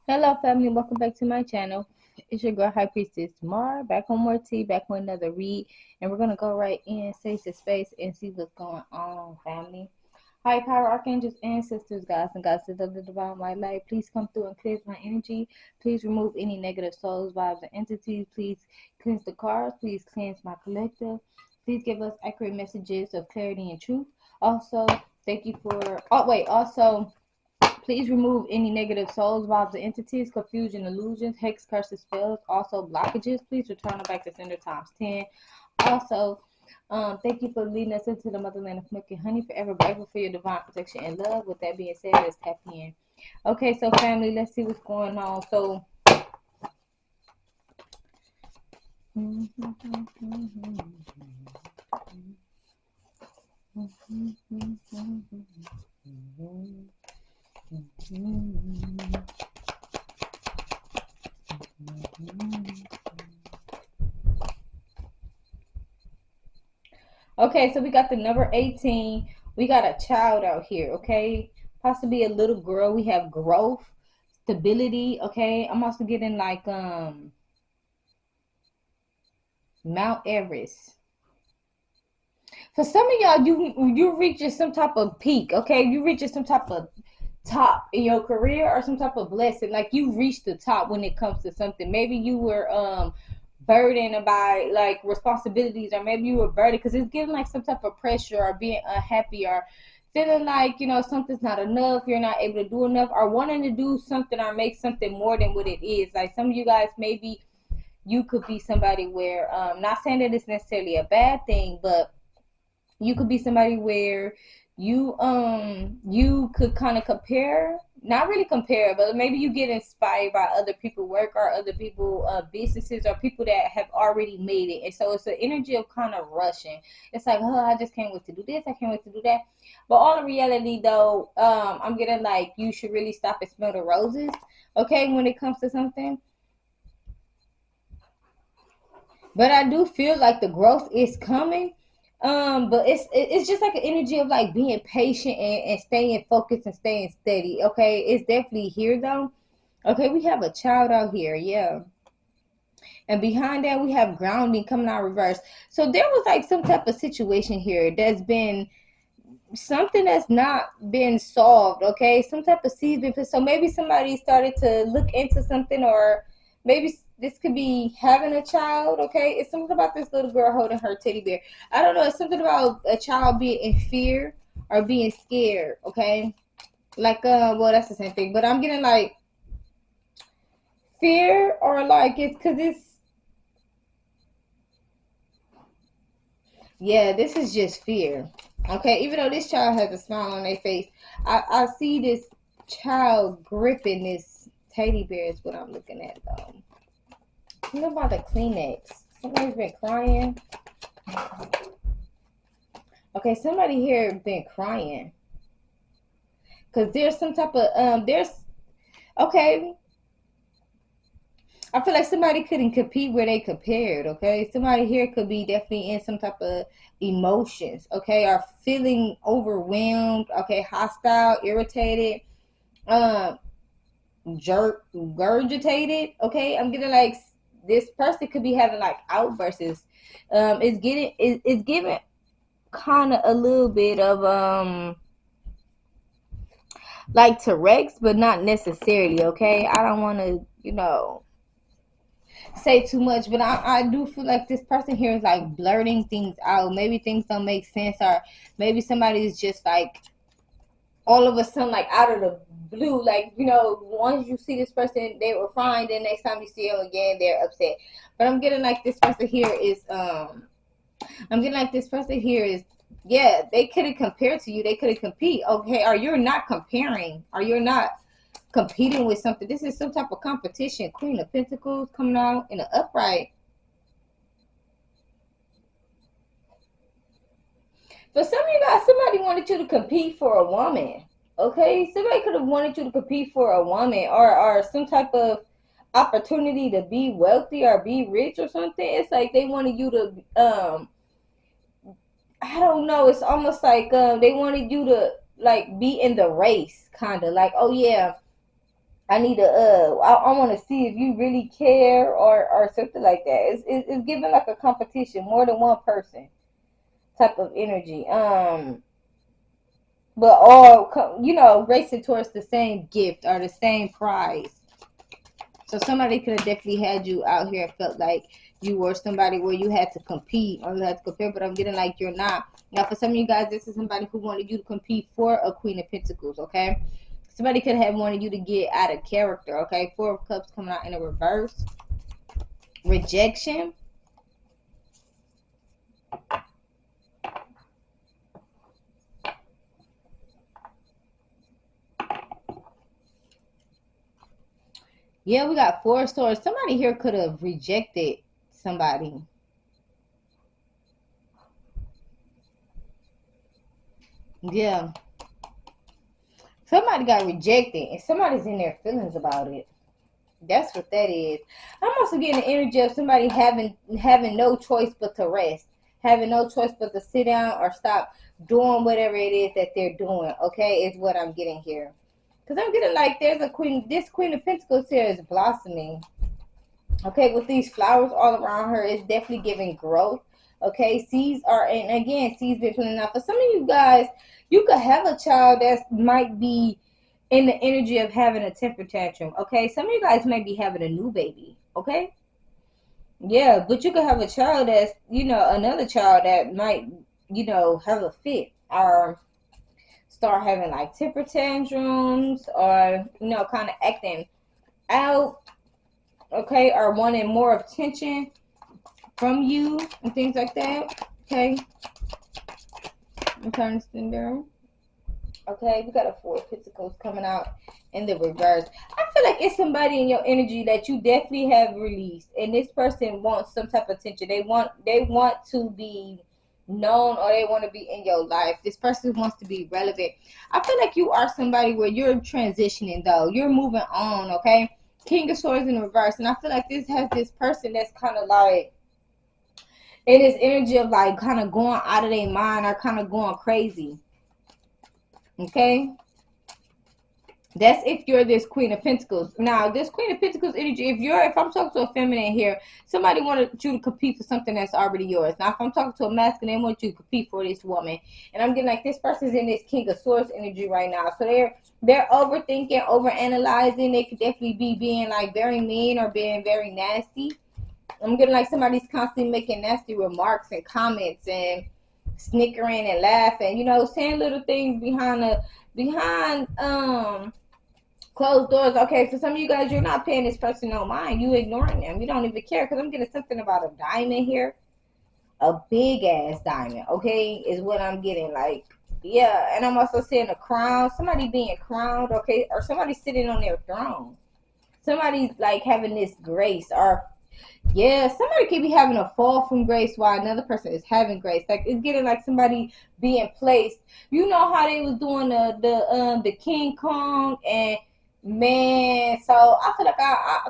Hello, family. Welcome back to my channel. It's your girl, High Priestess Mar, back on more tea, back with another read. And we're going to go right in, face to space, and see what's going on, family. High power archangels, ancestors, guys, and goddesses of the divine white light. Please come through and clear my energy. Please remove any negative souls, vibes, and entities. Please cleanse the cards. Please cleanse my collective. Please give us accurate messages of clarity and truth. Also, thank you for. Oh, wait. Also, please remove any negative souls, vibes, or entities, confusion, illusions, hex, curses, spells, also blockages. Please return them back to sender times 10. Also, thank you for leading us into the motherland of milk and honey. Forever grateful for your divine protection and love. With that being said, let's tap in. Okay, so family, let's see what's going on. So, okay, so we got the number 18. We got a child out here, okay? Possibly a little girl. We have growth, stability, okay? I'm also getting like Mount Everest. For some of y'all, you reaching some type of peak, okay? You reaching some type of top in your career or some type of blessing. Like you reached the top when it comes to something. Maybe you were burdened by like responsibilities, or maybe you were burdened because it's giving like some type of pressure or being unhappy or feeling like something's not enough, you're not able to do enough, or wanting to do something or make something more than what it is. Like some of you guys, maybe you could be somebody where not saying that it's necessarily a bad thing, but you could be somebody where you could kind of compare, not really compare, but maybe you get inspired by other people work or other people businesses or people that have already made it, and so it's an energy of kind of rushing. It's like, oh, I just can't wait to do this, I can't wait to do that. But all in reality though, I'm getting like you should really stop and smell the roses, okay, when it comes to something. But I do feel like the growth is coming. But it's just like an energy of like being patient and staying focused and staying steady. Okay, it's definitely here though. Okay, we have a child out here, yeah. And behind that we have grounding coming out reverse. So there was like some type of situation here that's been something that's not been solved, okay? Some type of seed been put. So maybe somebody started to look into something, or maybe this could be having a child, okay? It's something about this little girl holding her teddy bear. I don't know, it's something about a child being in fear or being scared, okay? Like well, that's the same thing, but I'm getting like fear, or like it's because it's, yeah, this is just fear. Okay, even though this child has a smile on their face, I see this child gripping this teddy bear is what I'm looking at though. What about the Kleenex? Somebody's been crying. Okay, somebody here been crying. Cause there's some type of there's okay. I feel like somebody couldn't compete where they compared, okay? Somebody here could be definitely in some type of emotions, okay? Or feeling overwhelmed, okay, hostile, irritated, um, gurgitated, okay? I'm getting like this person could be having like outbursts. It's giving kind of a little bit of like Tourette's, but not necessarily, okay? I don't want to, say too much, but I do feel like this person here is like blurting things out. Maybe things don't make sense, or maybe somebody is just like all of a sudden, like out of the blue, like once you see this person, they were fine. Then next time you see them again, they're upset. But I'm getting like this person here is I'm getting like this person here is, yeah, they could have compared to you. They could have compete. Okay, or you're not comparing, or you're not competing with something. This is some type of competition. Queen of Pentacles coming out in the upright. For some of you guys, somebody wanted you to compete for a woman. Okay, somebody could have wanted you to compete for a woman, or some type of opportunity to be wealthy or be rich or something. It's like they wanted you to I don't know. It's almost like they wanted you to like be in the race, kind of like, oh yeah, I need to I want to see if you really care or something like that. It's giving like a competition, more than one person type of energy. But all racing towards the same gift or the same prize. So somebody could have definitely had you out here, felt like you were somebody where you had to compete or you had to compare, but I'm getting like you're not. Now, for some of you guys, this is somebody who wanted you to compete for a Queen of Pentacles, okay? Somebody could have wanted you to get out of character, okay? Four of Cups coming out in a reverse. Rejection. Yeah, we got four swords. Somebody here could have rejected somebody. Yeah. Somebody got rejected and somebody's in their feelings about it. That's what that is. I'm also getting the energy of somebody having no choice but to rest, having no choice but to sit down or stop doing whatever it is that they're doing. Okay, is what I'm getting here. Because I'm getting like there's a queen. This Queen of Pentacles here is blossoming. Okay, with these flowers all around her, it's definitely giving growth. Okay, seeds are, and again, seeds been planted out. For some of you guys, you could have a child that might be in the energy of having a temper tantrum. Okay, some of you guys might be having a new baby. Okay, yeah, but you could have a child that's, another child that might, have a fit or start having like temper tantrums or, kind of acting out. Okay, or wanting more attention from you and things like that. Okay, I'm trying to stand there. Okay, we got a Four of Pentacles coming out in the reverse. I feel like it's somebody in your energy that you definitely have released, and this person wants some type of attention. They want to be known, or they want to be in your life. This person wants to be relevant. I feel like you are somebody where you're transitioning though. You're moving on. Okay, King of Swords in reverse, and I feel like this has this person that's kind of like in this energy of like kind of going out of their mind or kind of going crazy. Okay, that's if you're this Queen of Pentacles. Now, this Queen of Pentacles energy, if I'm talking to a feminine here, somebody wanted you to compete for something that's already yours. Now, if I'm talking to a masculine, they want you to compete for this woman. And I'm getting like this person's in this King of Swords energy right now. So they're overthinking, overanalyzing. They could definitely be being like very mean or being very nasty. I'm getting like somebody's constantly making nasty remarks and comments and snickering and laughing, saying little things behind closed doors. Okay, for some of you guys, you're not paying this person no mind. You ignoring them. You don't even care. Because I'm getting something about a diamond here. A big ass diamond, okay, is what I'm getting. Like, yeah, and I'm also seeing a crown. Somebody being crowned, okay, or somebody sitting on their throne. Somebody's like having this grace, or yeah, somebody could be having a fall from grace while another person is having grace. Like it's getting like somebody being placed. You know how they was doing the King Kong and man. So I feel like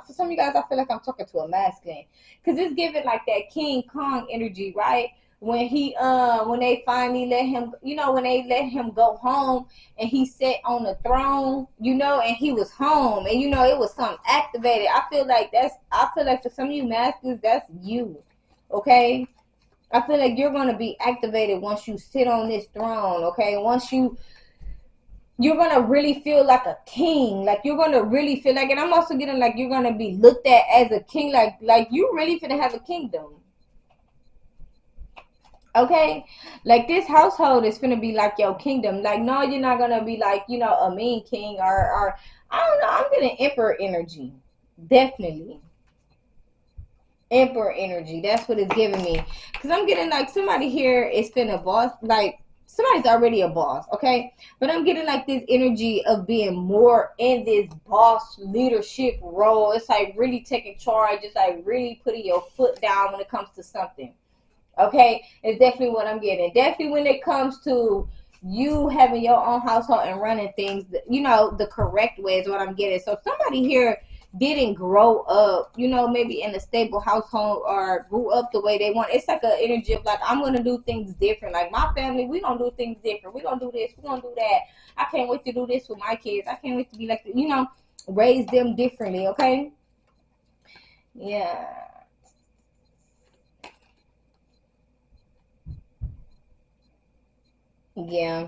for some of you guys, I feel like I'm talking to a masculine because it's giving like that King Kong energy, right? When they finally let him, when they let him go home and he sat on the throne, and he was home, and it was something activated. I feel like for some of you masters, that's you. Okay? I feel like you're gonna be activated once you sit on this throne, okay? Once you're gonna really feel like a king. Like you're gonna really feel like, and I'm also getting like you're gonna be looked at as a king, like you really finna have a kingdom. Okay, like this household is gonna be like your kingdom. Like, no, you're not gonna be like, a mean king or I don't know. I'm getting emperor energy, definitely emperor energy. That's what it's giving me, because I'm getting like somebody here is finna boss, like somebody's already a boss, okay, but I'm getting like this energy of being more in this boss leadership role. It's like really taking charge. It's like really putting your foot down when it comes to something. Okay, it's definitely what I'm getting. Definitely when it comes to you having your own household and running things, the correct way is what I'm getting. So somebody here didn't grow up, maybe in a stable household or grew up the way they want. It's like an energy of like, I'm gonna do things different. Like my family, we gonna do things different. We gonna do this, we gonna do that. I can't wait to do this with my kids. I can't wait to be like, raise them differently, okay? Yeah. Yeah.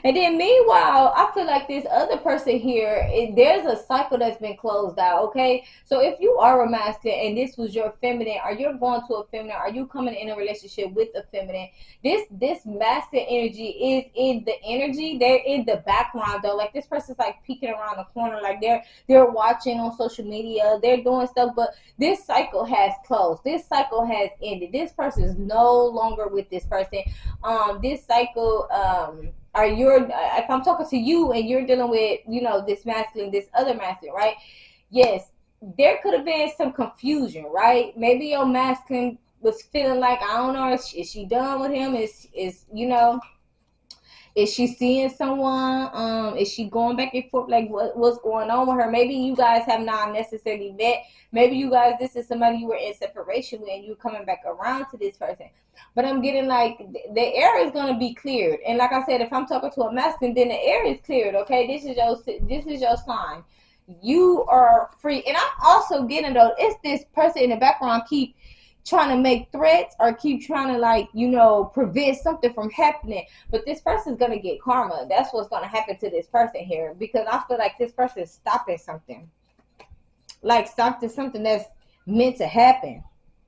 And then meanwhile, I feel like this other person here, there's a cycle that's been closed out, okay? So if you are a masculine and this was your feminine, or you're going to a feminine, are you coming in a relationship with a feminine, this masculine energy is in the energy. They're in the background though. Like this person's like peeking around the corner, like they're watching on social media, they're doing stuff, but this cycle has closed. This cycle has ended. This person is no longer with this person. This cycle are you're if I'm talking to you and you're dealing with, this masculine, this other masculine, right? Yes, there could have been some confusion, right? Maybe your masculine was feeling like, I don't know, is she done with him? Is she seeing someone? Is she going back and forth? Like what's going on with her? Maybe you guys have not necessarily met. Maybe you guys, this is somebody you were in separation with and you're coming back around to this person. But I'm getting like the air is gonna be cleared. And like I said, if I'm talking to a masculine, then the air is cleared. Okay, this is your sign. You are free. And I'm also getting though, it's this person in the background keep trying to make threats or keep trying to prevent something from happening, but this person's gonna get karma. That's what's gonna happen to this person here, because I feel like this person is stopping something, like stopping something that's meant to happen.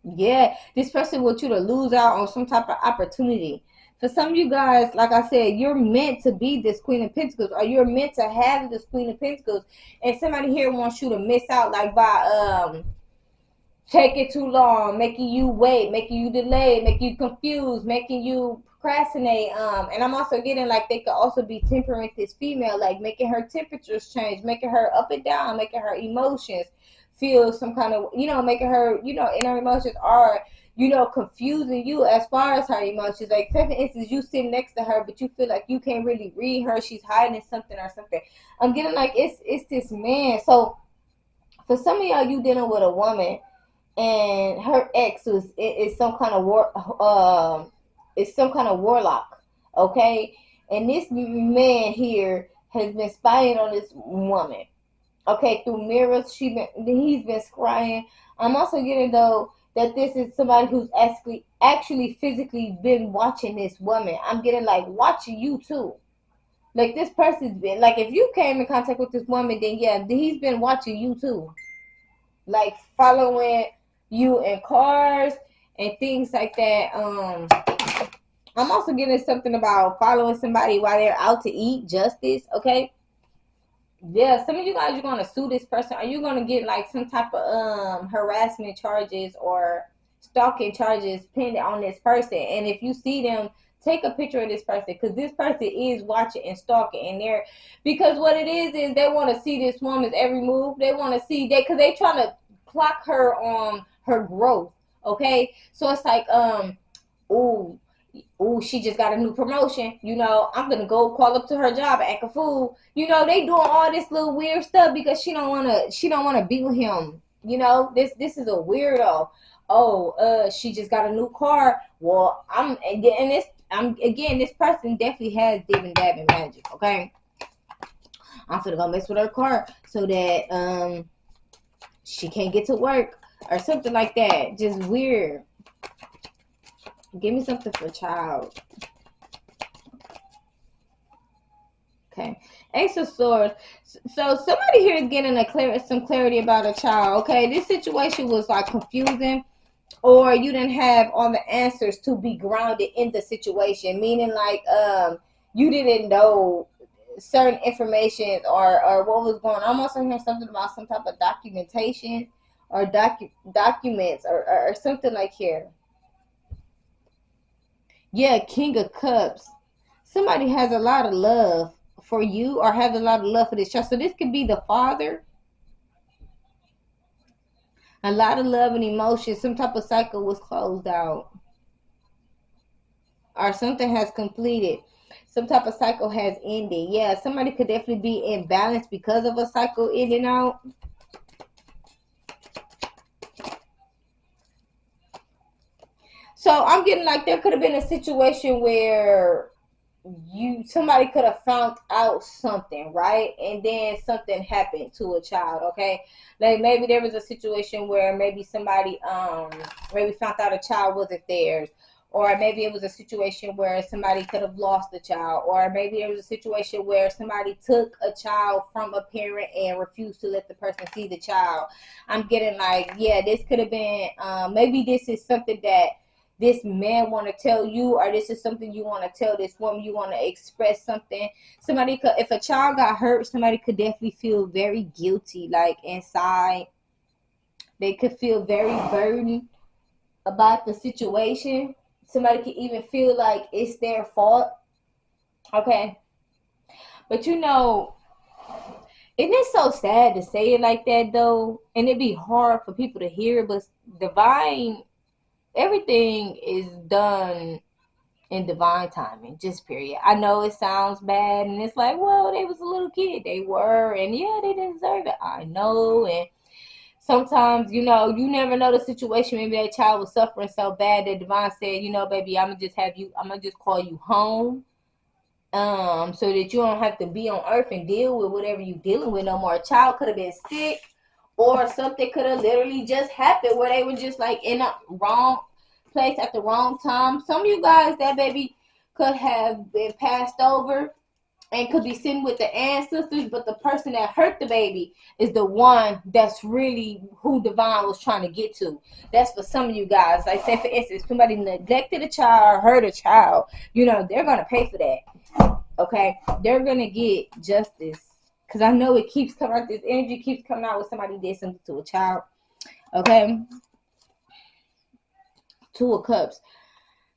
Yeah, this person wants you to lose out on some type of opportunity. For some of you guys, like I said, you're meant to be this Queen of Pentacles, or you're meant to have this Queen of Pentacles, and somebody here wants you to miss out, like by taking too long, making you wait, making you delay, making you confused, making you procrastinate. And I'm also getting like they could also be tempering this female, like making her temperatures change, making her up and down, making her emotions feel some kind of, making her, in her emotions are, confusing you as far as her emotions. Like, for instance, you sitting next to her, but you feel like you can't really read her. She's hiding something or something. I'm getting like it's this man. So for some of y'all, you dealing with a woman and her ex is some kind of is some kind of warlock, okay? And this man here has been spying on this woman, okay, through mirrors. He's been scrying. I'm also getting though that this is somebody who's actually physically been watching this woman. I'm getting like watching you too. Like this person's been like, if you came in contact with this woman, then yeah, he's been watching you too, like following you in cars and things like that. I'm also getting something about following somebody while they're out to eat. Justice, okay? Yeah, some of you guys are gonna sue this person. Are you gonna get like some type of harassment charges or stalking charges pinned on this person? And if you see them, take a picture of this person, because this person is watching and stalking, and they're, because what it is they want to see this woman's every move. They want to see that, because they trying to clock her on her growth. Okay, so it's like ooh, she just got a new promotion. I'm gonna go call up to her job and act a fool. They doing all this little weird stuff because she don't wanna be with him. This is a weirdo. Oh, she just got a new car. Well, this person definitely has dib and dab and magic. Okay, I'm gonna go mess with her car so that she can't get to work or something like that. Just weird. Give me something for child. Okay. Ace of Swords. So somebody here is getting some clarity about a child. Okay. This situation was like confusing, or you didn't have all the answers to be grounded in the situation. Meaning like you didn't know certain information or what was going on. I'm also hearing something about some type of documentation or documents or something like here. Yeah, King of Cups. Somebody has a lot of love for you or has a lot of love for this child. So this could be the father. A lot of love and emotion. Some type of cycle was closed out. Or something has completed. Some type of cycle has ended. Yeah, somebody could definitely be in balance because of a cycle ending out. So I'm getting like there could have been a situation where somebody could have found out something, right? And then something happened to a child, okay? Like maybe there was a situation where maybe somebody maybe found out a child wasn't theirs, or maybe it was a situation where somebody could have lost a child, or maybe it was a situation where somebody took a child from a parent and refused to let the person see the child. I'm getting like, yeah, this could have been maybe this is something that this man want to tell you, or this is something you want to tell this woman, you want to express something. Somebody could, if a child got hurt, somebody could definitely feel very guilty, like inside they could feel very burdened about the situation. Somebody could even feel like it's their fault, okay? But you know, and it's so sad to say it like that though, and it'd be hard for people to hear it, but divine, everything is done in divine timing, just period. I know it sounds bad, and it's like, well, they was a little kid, they were, and yeah, they didn't deserve it, I know. And sometimes, you know, you never know the situation. Maybe that child was suffering so bad that divine said, you know, baby, I'm gonna just call you home, so that you don't have to be on earth and deal with whatever you're dealing with no more. A child could have been sick, or something could have literally just happened where they were just like in a wrong place at the wrong time. Some of you guys, that baby could have been passed over and could be sitting with the ancestors, but the person that hurt the baby is the one that's really who divine was trying to get to. That's for some of you guys. Like, say for instance, somebody neglected a child or hurt a child, you know, they're gonna pay for that. Okay, they're gonna get justice, because I know it keeps coming out. This energy keeps coming out when somebody did something to a child. Okay, Two of Cups.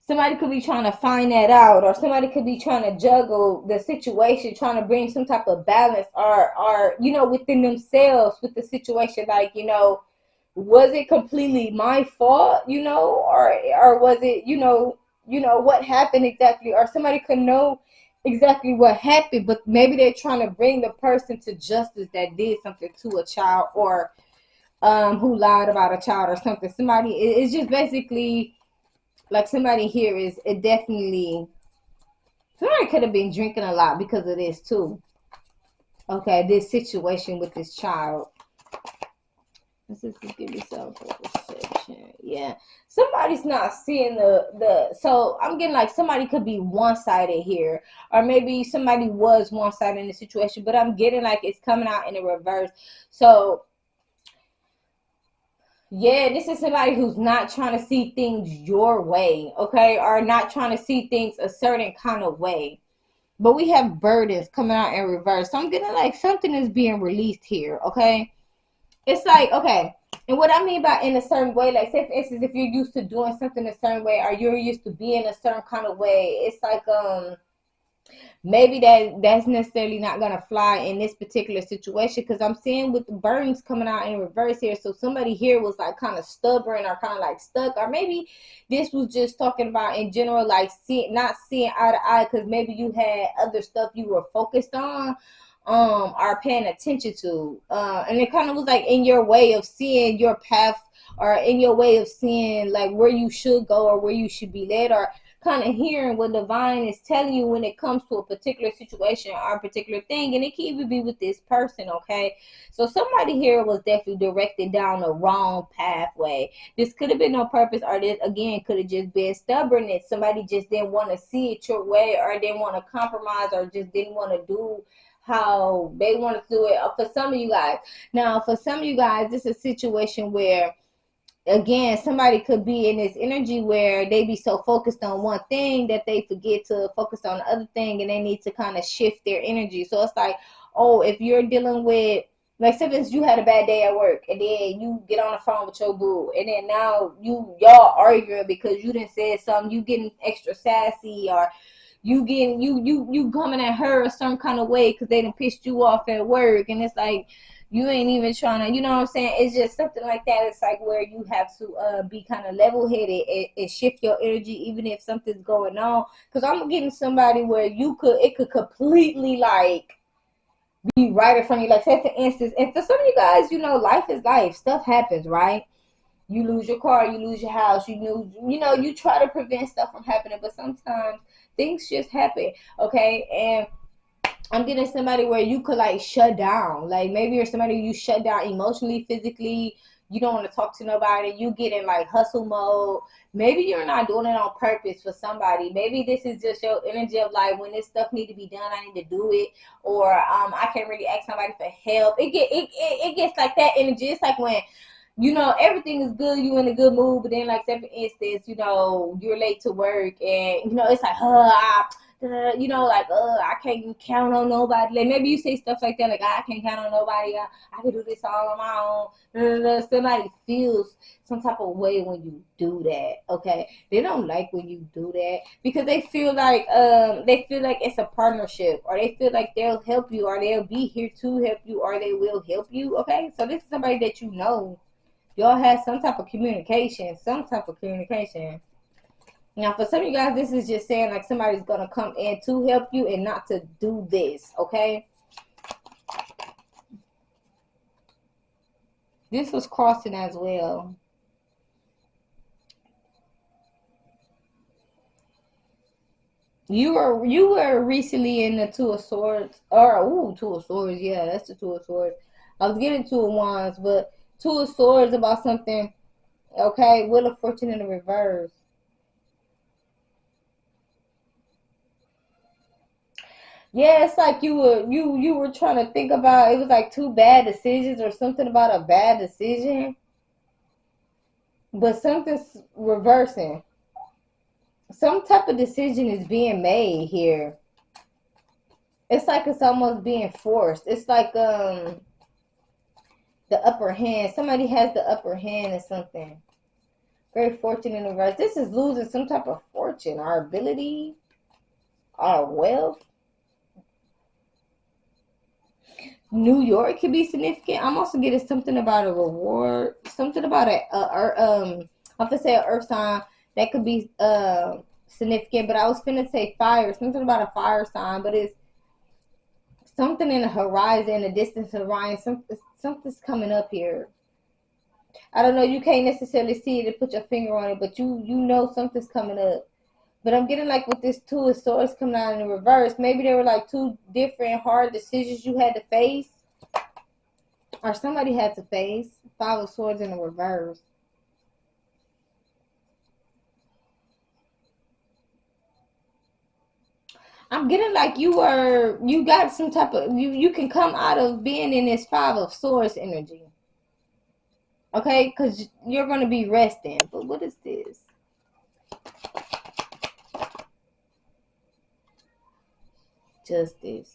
Somebody could be trying to find that out, or somebody could be trying to juggle the situation, trying to bring some type of balance, or you know, within themselves with the situation. Like, you know, was it completely my fault, you know, or was it, you know what happened exactly, or somebody could know exactly what happened, but maybe they're trying to bring the person to justice that did something to a child, or who lied about a child or something. Somebody, it's just basically like somebody here is it definitely, somebody could have been drinking a lot because of this too. Okay, this situation with this child. Let's just give yourself a perception. Yeah, somebody's not seeing the. So I'm getting like somebody could be one sided here, or maybe somebody was one sided in the situation. But I'm getting like it's coming out in the reverse. So yeah, this is somebody who's not trying to see things your way, okay, or not trying to see things a certain kind of way. But we have burdens coming out in reverse. So I'm getting like something is being released here, okay? It's like, okay, and what I mean by in a certain way, like say for instance, if you're used to doing something a certain way, or you're used to being a certain kind of way, it's like maybe that's necessarily not gonna fly in this particular situation, because I'm seeing with the burdens coming out in reverse here. So somebody here was like kind of stubborn or kind of like stuck, or maybe this was just talking about in general, like not seeing eye to eye, because maybe you had other stuff you were focused on, are paying attention to, and it kind of was like in your way of seeing your path, or in your way of seeing like where you should go or where you should be led, or kind of hearing what divine is telling you when it comes to a particular situation or a particular thing. And it can even be with this person, okay? So somebody here was definitely directed down the wrong pathway. This could have been on purpose, or this again could have just been stubbornness. Somebody just didn't want to see it your way, or didn't want to compromise, or just didn't want to do how they want to do it. For some of you guys, now for some of you guys, this is a situation where again somebody could be in this energy where they be so focused on one thing that they forget to focus on the other thing, and they need to kind of shift their energy. So it's like, oh, if you're dealing with, like, suppose you had a bad day at work, and then you get on the phone with your boo, and then now y'all arguing because you didn't say something, you getting extra sassy, or you getting you coming at her a certain kind of way because they done pissed you off at work, and it's like you ain't even trying to, you know what I'm saying? It's just something like that. It's like where you have to be kind of level headed, and shift your energy even if something's going on. Because I'm getting somebody where it could completely like be right in front of you. Like, say for instance, and for some of you guys, you know, life is life. Stuff happens, right? You lose your car, you lose your house, you know, you try to prevent stuff from happening, but sometimes things just happen, okay? And I'm getting somebody where you could like shut down. Like maybe you're somebody you shut down emotionally, physically. You don't want to talk to nobody. You get in like hustle mode. Maybe you're not doing it on purpose for somebody. Maybe this is just your energy of like when this stuff need to be done, I need to do it. Or I can't really ask somebody for help. It gets like that energy. It's like when everything is good, you in a good mood, but then like say for instance, you're late to work and it's like like I can't count on nobody. Like maybe you say stuff like that, like I can't count on nobody, I can do this all on my own. Somebody feels some type of way when you do that, okay? They don't like when you do that because they feel like it's a partnership, or they feel like they'll help you, or they'll be here to help you, or they will help you, okay? So this is somebody that y'all have some type of communication. Now, for some of you guys, this is just saying like somebody's going to come in to help you and not to do this, okay? This was crossing as well. You were recently in the Two of Swords. Two of Swords. Yeah, that's the Two of Swords. I was getting Two of Wands, but Two of Swords about something, okay? Wheel of Fortune in the reverse. Yeah, it's like you were trying to think about, it was like two bad decisions or something about a bad decision, but something's reversing. Some type of decision is being made here. It's like it's almost being forced. It's like the upper hand. Somebody has the upper hand or something. Great fortune in the reverse. This is losing some type of fortune, our ability, our wealth. New York could be significant. I'm also getting something about a reward, something about I'm gonna say an earth sign that could be significant, but I was gonna say fire, something about a fire sign, but it's something in the horizon, the distance horizon, something's coming up here. I don't know, you can't necessarily see it and put your finger on it, but you know something's coming up. But I'm getting like with this Two of Swords coming out in the reverse, maybe there were like two different hard decisions you had to face, or somebody had to face. Five of Swords in the reverse. I'm getting like you got some type of, you can come out of being in this Five of Swords energy. Okay, because you're going to be resting. But what is this? Justice.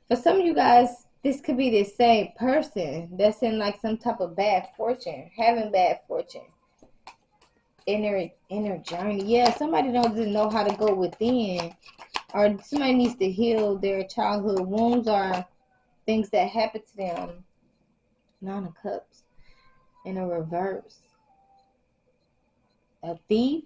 For some of you guys, this could be the same person that's in like some type of bad fortune, having bad fortune. Inner journey. Yeah, somebody doesn't know how to go within, or somebody needs to heal their childhood wounds or things that happened to them. Nine of Cups in a reverse. A thief.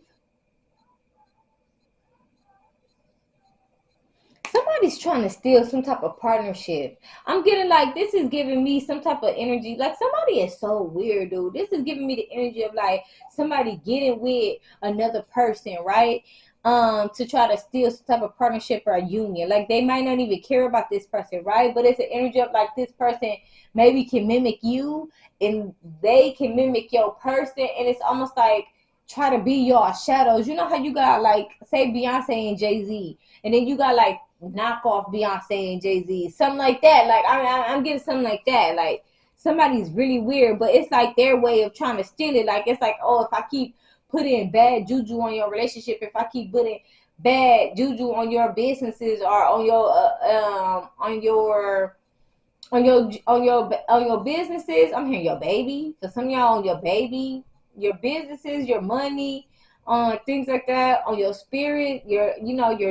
Somebody's trying to steal some type of partnership. I'm getting like, this is giving me some type of energy. Like somebody is so weird, dude. This is giving me the energy of like somebody getting with another person, right? To try to steal some type of partnership or a union. Like they might not even care about this person, right? But it's an energy of like this person maybe can mimic you and they can mimic your person, and it's almost like try to be your shadows. You know how you got like say Beyonce and Jay-Z, and then you got like knock off Beyonce and Jay-Z, something like that. Like I'm getting something like that. Like somebody's really weird, but it's like their way of trying to steal it. Like it's like, oh, if I keep putting bad juju on your relationship, if I keep putting bad juju on your businesses or on your businesses. I'm hearing your baby. For some of y'all, on your baby, your businesses, your money, things like that, on your spirit, your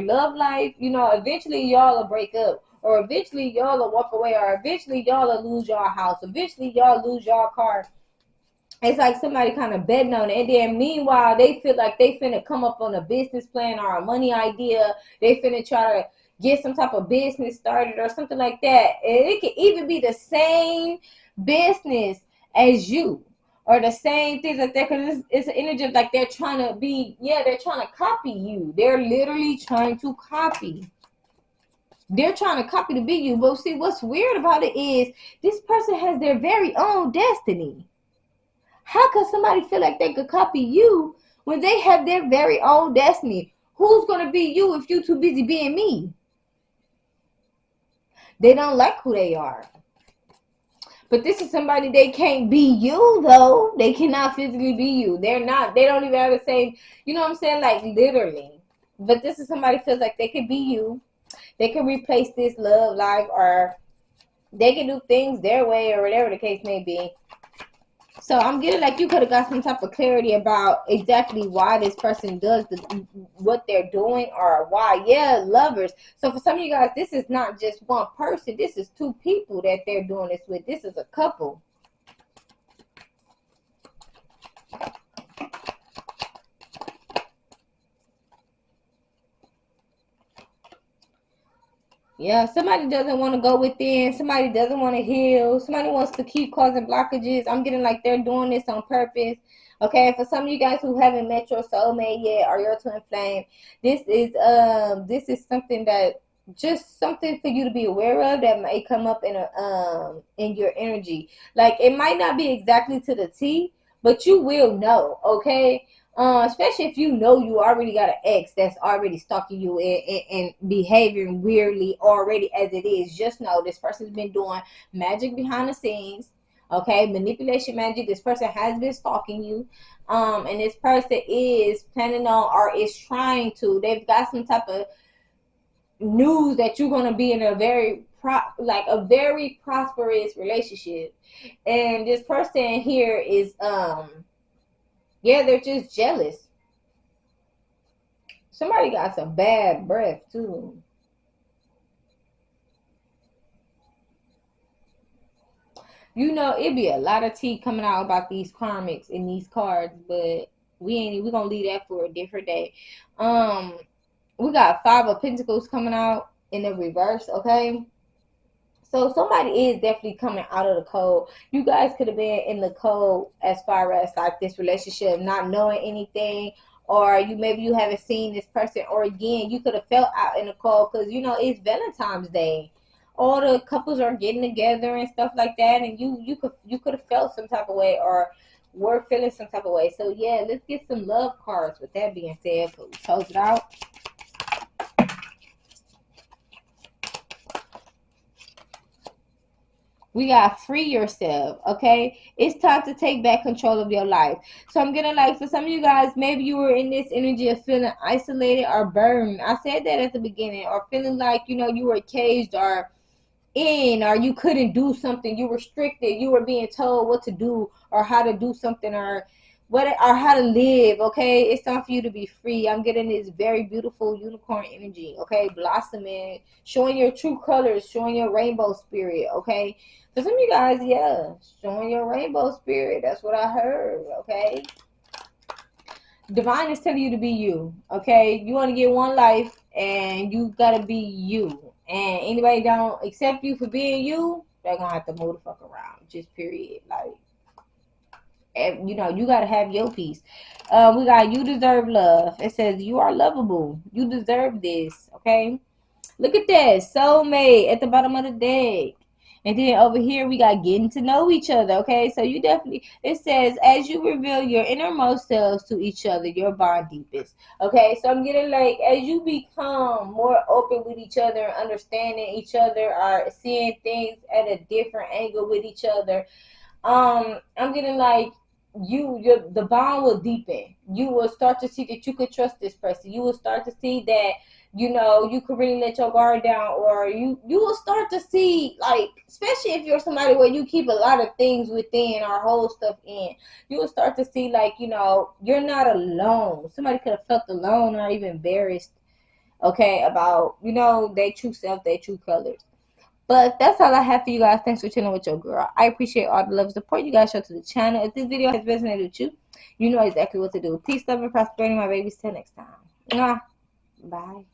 love life. Eventually y'all will break up, or eventually y'all will walk away, or eventually y'all will lose your house, eventually y'all lose your car. It's like somebody kind of betting on it, and then meanwhile they feel like they finna come up on a business plan or a money idea. They finna try to get some type of business started or something like that, and it could even be the same business as you. or the same things like that, because it's an energy of like they're trying to be, yeah, they're trying to copy you. They're literally trying to copy. They're trying to copy to be you. But see, what's weird about it is this person has their very own destiny. How could somebody feel like they could copy you when they have their very own destiny? Who's going to be you if you're too busy being me? They don't like who they are. But this is somebody, they can't be you though. They cannot physically be you. They're not. They don't even have the same. You know what I'm saying? Like literally. But this is somebody feels like they could be you. They can replace this love life, or they can do things their way, or whatever the case may be. So I'm getting like you could have got some type of clarity about exactly why this person does what they're doing, or why. Yeah, lovers. So for some of you guys, this is not just one person. This is two people that they're doing this with. This is a couple. Yeah, somebody doesn't want to go within. Somebody doesn't want to heal. Somebody wants to keep causing blockages. I'm getting like they're doing this on purpose. Okay, for some of you guys who haven't met your soulmate yet or your twin flame, this is something that just something for you to be aware of that may come up in your energy. Like it might not be exactly to the T, but you will know. Okay, especially if you know you already got an ex that's already stalking you and behaving weirdly already as it is. Just know this person's been doing magic behind the scenes. Okay, manipulation magic. This person has been stalking you, and this person is planning on or is trying to. They've got some type of news that you're gonna be in a very a very prosperous relationship, and this person here is yeah, they're just jealous. Somebody got some bad breath too. You know, it'd be a lot of tea coming out about these karmics in these cards, but we gonna leave that for a different day. Um, we got Five of Pentacles coming out in the reverse, okay? So somebody is definitely coming out of the cold. You guys could have been in the cold as far as like this relationship, not knowing anything, or maybe you haven't seen this person, or again, you could have felt out in the cold because you know it's Valentine's Day. All the couples are getting together and stuff like that, and you could have felt some type of way or were feeling some type of way. So yeah, let's get some love cards. With that being said, we close it out. We got free yourself, okay? It's time to take back control of your life. So I'm gonna like for some of you guys, maybe you were in this energy of feeling isolated or burned. I said that at the beginning, or feeling like you know you were caged or in, or you couldn't do something, you were restricted, you were being told what to do or how to do something or what or how to live. Okay, it's time for you to be free. I'm getting this very beautiful unicorn energy, okay, blossoming, showing your true colors, showing your rainbow spirit. Okay, for some of you guys, yeah, showing your rainbow spirit, that's what I heard. Okay, divine is telling you to be you. Okay, you want to get one life and you gotta be you, and anybody don't accept you for being you, they're gonna have to move the fuck around, just period. Like, and, you know, you gotta have your piece. We got you deserve love. It says you are lovable, you deserve this. Okay, look at that soulmate at the bottom of the deck. And then over here we got getting to know each other. Okay, so you definitely, it says as you reveal your innermost selves to each other, your bond deepens. Okay, so I'm getting like as you become more open with each other, understanding each other, or seeing things at a different angle with each other, I'm getting like the bond will deepen. You will start to see that you could trust this person. You will start to see that you know you could really let your guard down, or you will start to see, like, especially if you're somebody where you keep a lot of things within or hold stuff in, you will start to see, like, you know, you're not alone. Somebody could have felt alone or even embarrassed, okay, about, you know, their true self, their true colors. But that's all I have for you guys. Thanks for chilling with your girl. I appreciate all the love and support you guys show to the channel. If this video has resonated with you, you know exactly what to do. Peace, love, and prosperity, my babies. Till next time. Mwah. Bye.